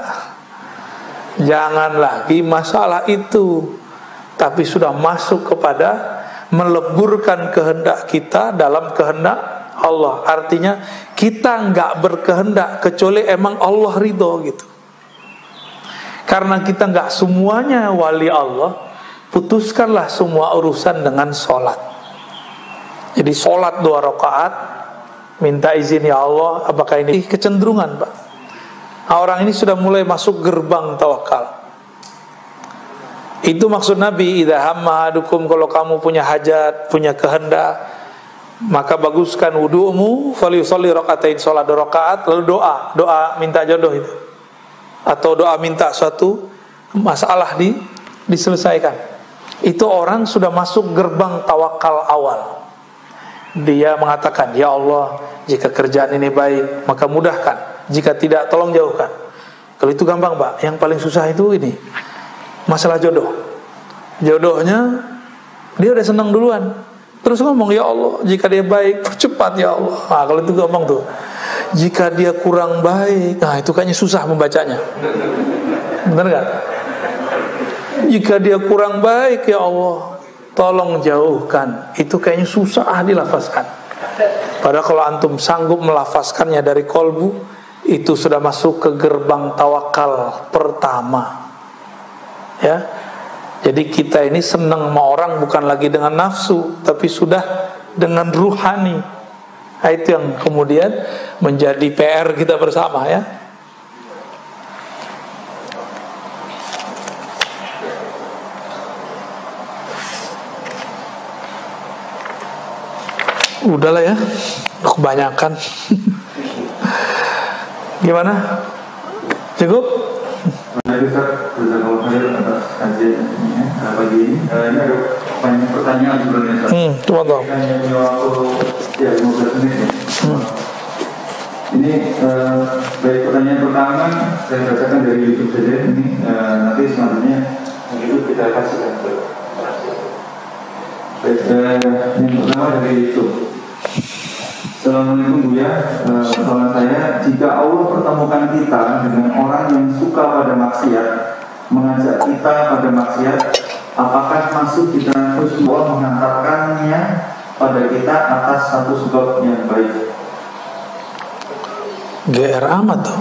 Jangan lagi masalah itu. Tapi sudah masuk kepada meleburkan kehendak kita dalam kehendak Allah. Artinya kita nggak berkehendak kecuali emang Allah ridho gitu. Karena kita nggak semuanya wali Allah, putuskanlah semua urusan dengan sholat. Jadi sholat 2 rakaat, minta izin ya Allah. Apakah ini kecenderungan Pak? Orang ini sudah mulai masuk gerbang tawakal. Itu maksud Nabi, idza hamma ahadukum, kalau kamu punya hajat, punya kehendak, maka baguskan wudu'mu, falyusolli rakaatain, sholat 2 rakaat, lalu doa minta jodoh itu, atau doa minta suatu masalah diselesaikan. Itu orang sudah masuk gerbang tawakal awal. Dia mengatakan, ya Allah, jika kerjaan ini baik maka mudahkan, jika tidak tolong jauhkan. Kalau itu gampang Pak. Yang paling susah itu ini, masalah jodohnya dia udah senang duluan, terus ngomong ya Allah jika dia baik percepat ya Allah. Nah, kalau itu gampang tuh. Jika dia kurang baik, nah itu kayaknya susah membacanya. Benar gak? Jika dia kurang baik ya Allah tolong jauhkan, itu kayaknya susah dilafazkan. Padahal kalau antum sanggup melafazkannya dari kolbu, itu sudah masuk ke gerbang tawakal pertama. Ya, jadi kita ini senang sama orang bukan lagi dengan nafsu, tapi sudah dengan ruhani. Nah, itu yang kemudian menjadi PR kita bersama ya. Udahlah ya, kebanyakan. Gimana? Cukup? Baik Ustaz, jazakallahu khairan atas kajiannya pagi ini. Ini ada banyak pertanyaan sebenarnya Ustaz. Coba dong. Hanya waktu 15 menit ya. Ini baik, pertanyaan pertama saya bacakan dari YouTube saja. Ini nanti selanjutnya itu kita kasihkan. Baik, yang pertama dari YouTube. Assalamualaikum Buya, soalan saya, jika Allah pertemukan kita dengan orang yang suka pada maksiat, mengajak kita pada maksiat, apakah masuk kita terus Allah menghantarkannya pada kita atas satu sebab yang baik? GR amat tuh.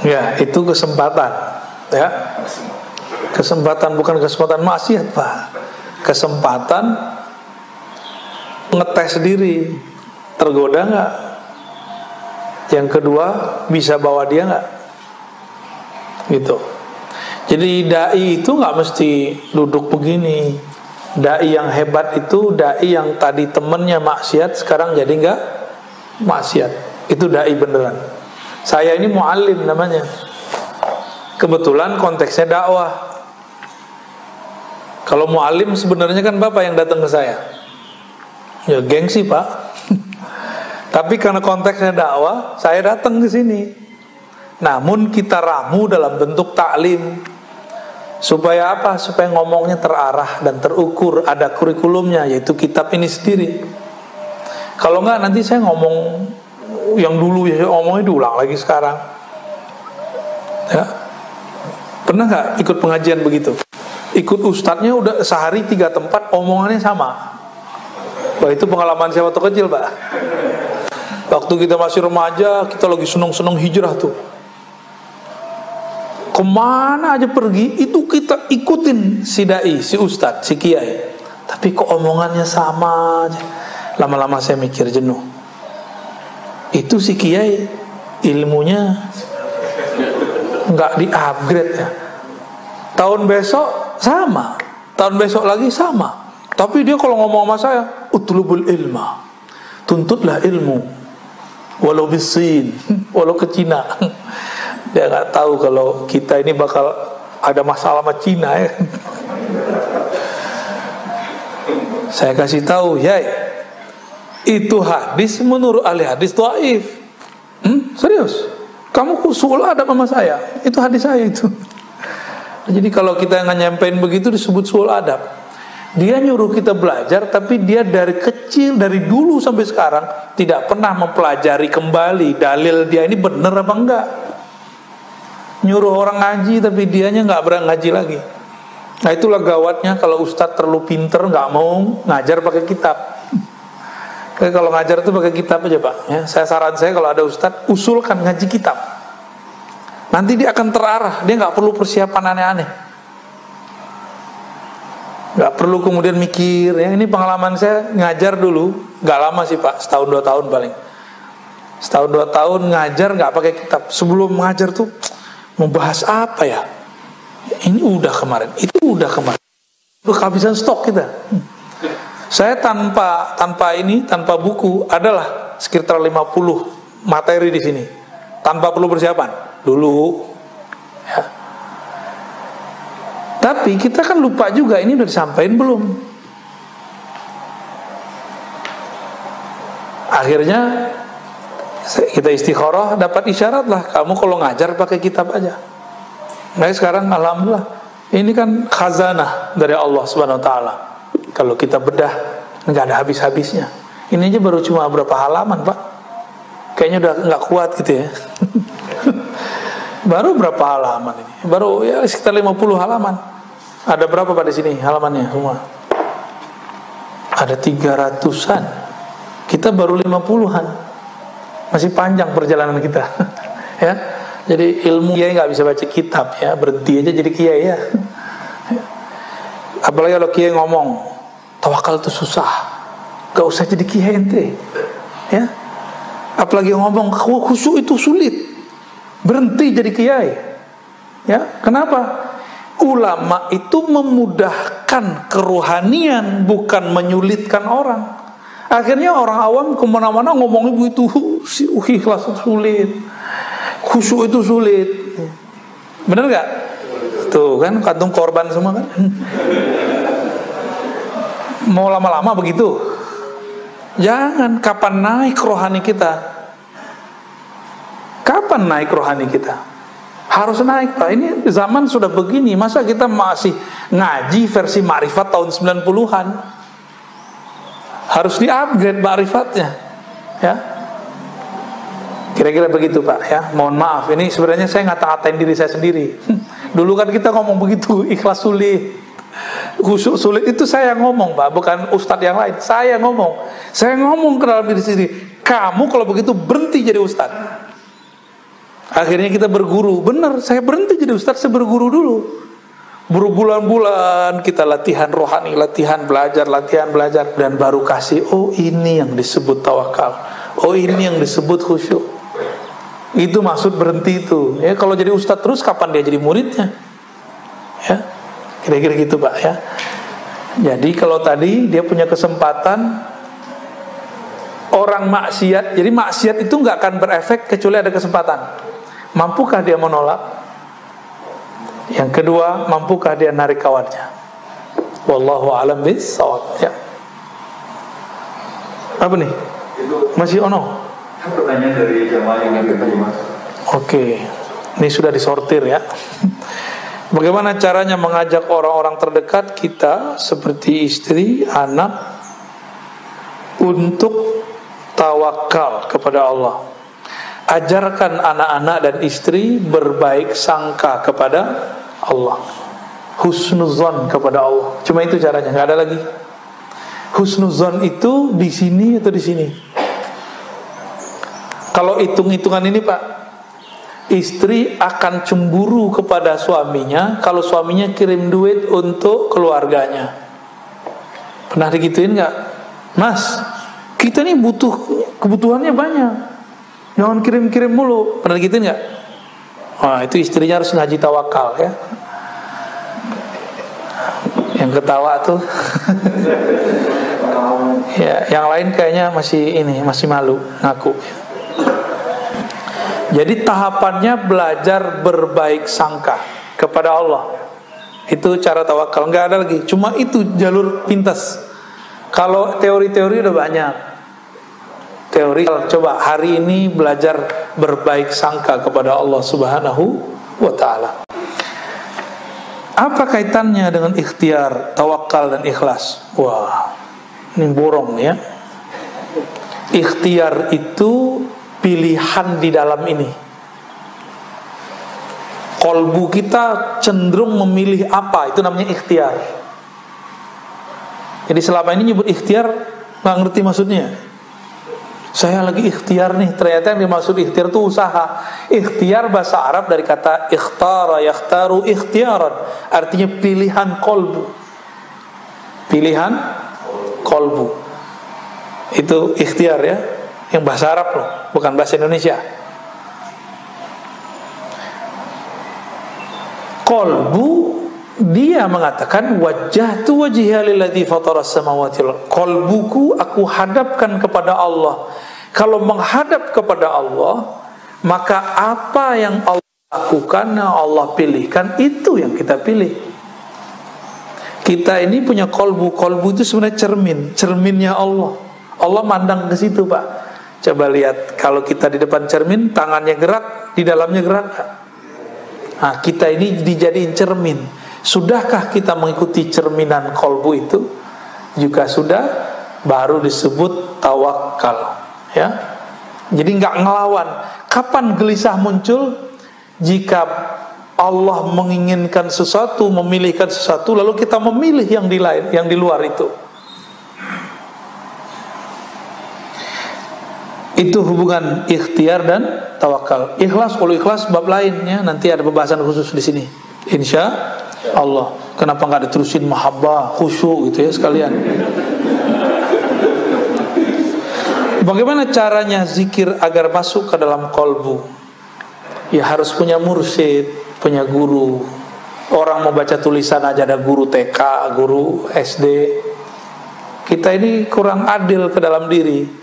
Ya, itu kesempatan. Ya, kesempatan, bukan kesempatan maksiat Pak. Kesempatan ngetes diri, tergoda nggak? Yang kedua, bisa bawa dia nggak? Gitu. Jadi dai itu nggak mesti duduk begini. Dai yang hebat itu dai yang tadi temennya maksiat sekarang jadi nggak maksiat. Itu dai beneran. Saya ini muallim namanya. Kebetulan konteksnya dakwah. Kalau muallim sebenarnya kan bapak yang datang ke saya. Ya gengsi pak. Tapi karena konteksnya dakwah, saya datang ke sini. Namun kita ramu dalam bentuk taklim. Supaya apa? Supaya ngomongnya terarah dan terukur. Ada kurikulumnya, yaitu kitab ini sendiri. Kalau enggak nanti saya ngomong yang dulu ya, ngomongnya diulang lagi sekarang. Ya. Pernah nggak ikut pengajian begitu? Ikut ustadznya udah sehari 3 tempat, omongannya sama. Wah, itu pengalaman saya waktu kecil pak. Waktu kita masih remaja, kita lagi seneng-seneng hijrah tuh. Kemana aja pergi, itu kita ikutin si dai, si ustadz, si kiai. Tapi kok omongannya sama aja. Lama-lama saya mikir jenuh. Itu si kiai ilmunya nggak di-upgrade ya. Tahun besok sama, tahun besok lagi sama. Tapi dia kalau ngomong sama saya, utlubul ilma, tuntutlah ilmu, walau bisin, walau ke Cina. Dia nggak tahu kalau kita ini bakal ada masalah sama Cina ya. Saya kasih tahu, ya itu hadis menurut ahli hadis dhaif. Serius? Kamu kusul adab sama saya? Itu hadis saya itu. Jadi kalau kita nggak nyampein begitu disebut suul adab. Dia nyuruh kita belajar, tapi dia dari kecil, dari dulu sampai sekarang tidak pernah mempelajari kembali dalil dia ini benar apa enggak. Nyuruh orang ngaji tapi dianya nggak berani ngaji lagi. Nah itulah gawatnya kalau ustadz terlalu pinter nggak mau ngajar pakai kitab. Jadi kalau ngajar itu pakai kitab aja pak. Ya, saran saya kalau ada ustadz usulkan ngaji kitab. Nanti dia akan terarah, dia nggak perlu persiapan aneh-aneh. Nggak perlu kemudian mikir. Ya, ini pengalaman saya ngajar dulu, nggak lama sih pak, 1-2 tahun paling. 1-2 tahun ngajar nggak pakai kitab. Sebelum ngajar tuh membahas apa ya? Ini udah kemarin, itu udah kemarin. Udah kehabisan stok kita. Saya tanpa buku adalah sekitar 50 materi di sini. Tanpa perlu persiapan dulu. Ya. Tapi kita kan lupa juga ini udah disampaikan belum. Akhirnya kita istikharah, dapat isyarat lah, kamu kalau ngajar pakai kitab aja. Nah sekarang alhamdulillah ini kan khazanah dari Allah Subhanahu Wa Taala. Kalau kita bedah nggak ada habis-habisnya. Ini aja baru cuma berapa halaman pak. Kayaknya udah nggak kuat gitu ya. Baru berapa halaman ini? Baru ya sekitar 50 halaman. Ada berapa pak di sini halamannya semua? Ada 300-an. Kita baru 50-an. Masih panjang perjalanan kita. Ya. Jadi ilmu kiai nggak bisa baca kitab ya, berhenti aja jadi kiai ya. Apalagi kalau kiai ngomong tawakal itu susah, nggak usah jadi kiai ente. Ya. Apalagi ngomong khusyuk itu sulit, berhenti jadi kiai. Ya, kenapa? Ulama itu memudahkan kerohanian, bukan menyulitkan orang. Akhirnya orang awam kemana-mana ngomong begitu, ikhlas sulit, khusyuk itu sulit. Bener nggak? Tuh kan kantung korban semua kan. Mau lama-lama begitu? Jangan. Kapan naik rohani kita? Kapan naik rohani kita? Harus naik pak. Ini zaman sudah begini, masa kita masih ngaji versi ma'rifat tahun 90-an? Harus di-upgrade ma'rifatnya. Ya. Kira-kira begitu pak ya. Mohon maaf, ini sebenarnya saya ngata-ngatain diri saya sendiri. Dulu kan kita ngomong begitu, ikhlas sulit, khusyuk sulit, itu saya ngomong pak, bukan ustadz yang lain. Saya ngomong ke dalam diri sendiri. Kamu kalau begitu berhenti jadi ustadz. Akhirnya kita berguru. Benar, saya berhenti jadi ustadz, saya berguru dulu. Berbulan-bulan kita latihan rohani, latihan belajar, dan baru kasih, oh ini yang disebut tawakal, oh ini yang disebut khusyuk. Itu maksud berhenti itu. Ya, kalau jadi ustadz terus kapan dia jadi muridnya? Ya, kira-kira gitu pak ya. Jadi kalau tadi dia punya kesempatan orang maksiat. Jadi maksiat itu nggak akan berefek kecuali ada kesempatan. Mampukah dia menolak? Yang kedua, mampukah dia narik kawannya? Wallahu a'lam bishawab. Ya. Apa nih? Masih ono? Pertanyaan dari jamaah yang ada tadi, Mas. Oke. Ini sudah disortir ya. Bagaimana caranya mengajak orang-orang terdekat kita seperti istri, anak untuk tawakal kepada Allah. Ajarkan anak-anak dan istri berbaik sangka kepada Allah. Husnuzon kepada Allah. Cuma itu caranya, nggak ada lagi. Husnuzon itu di sini atau di sini? Kalau hitung-hitungan ini Pak, istri akan cemburu kepada suaminya kalau suaminya kirim duit untuk keluarganya. Pernah digituin nggak? Mas, kita nih butuh, kebutuhannya banyak, jangan kirim-kirim mulu. Pernah digituin nggak? Wah, itu istrinya harus ngaji tawakal ya. Yang ketawa tuh ya, yang lain kayaknya masih malu ngaku. Jadi tahapannya belajar berbaik sangka kepada Allah. Itu cara tawakal, nggak ada lagi. Cuma itu jalur pintas. Kalau teori-teori udah banyak. Teori, coba hari ini belajar berbaik sangka kepada Allah Subhanahu wa ta'ala. Apa kaitannya dengan ikhtiar, tawakal dan ikhlas? Wah, ini borong ya. Ikhtiar itu pilihan di dalam ini. Kolbu kita cenderung memilih apa, itu namanya ikhtiar. Jadi selama ini nyebut ikhtiar nggak ngerti maksudnya. Saya lagi ikhtiar nih, ternyata yang dimaksud ikhtiar itu usaha. Ikhtiar bahasa Arab dari kata ikhtara, yakhtaru ikhtiaran, artinya pilihan kolbu. Pilihan kolbu. Itu ikhtiar ya, yang bahasa Arab loh, bukan bahasa Indonesia. Kolbu, dia mengatakan wajjahtu wajhiya lilladzi fataras samawati wal ardh. Kolbuku aku hadapkan kepada Allah. Kalau menghadap kepada Allah, maka apa yang Allah lakukan, yang Allah pilihkan, itu yang kita pilih. Kita ini punya kolbu. Kolbu itu sebenarnya cerminnya Allah. Allah mandang ke situ Pak. Coba lihat, kalau kita di depan cermin, tangannya gerak, di dalamnya gerak. Nah, kita ini dijadiin cermin. Sudahkah kita mengikuti cerminan kolbu itu? Jika sudah, baru disebut tawakal. Ya, jadi nggak ngelawan. Kapan gelisah muncul? Jika Allah menginginkan sesuatu, memilihkan sesuatu, lalu kita memilih yang di luar itu. Itu hubungan ikhtiar dan tawakal. Ikhlas, kalau ikhlas bab lainnya nanti ada pembahasan khusus di sini. Insya Allah. Kenapa nggak diterusin mahabbah, khusyuk gitu ya sekalian? Bagaimana caranya zikir agar masuk ke dalam kolbu? Ya harus punya mursyid, punya guru. Orang mau baca tulisan aja ada guru TK, guru SD. Kita ini kurang adil ke dalam diri.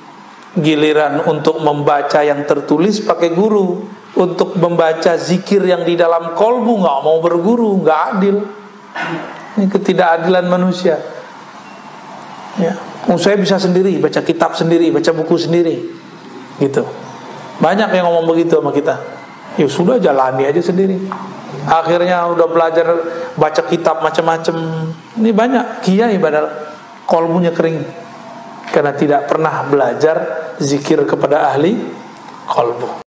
Giliran untuk membaca yang tertulis pakai guru, untuk membaca zikir yang di dalam kolbu nggak mau berguru, nggak adil. Ini ketidakadilan manusia. Ya, saya bisa sendiri, baca kitab sendiri, baca buku sendiri, gitu. Banyak yang ngomong begitu sama kita. Ya sudah, jalani aja sendiri. Akhirnya udah belajar baca kitab macam-macam. Ini banyak kiai padahal kolbunya kering karena tidak pernah belajar zikir kepada ahli kolbu.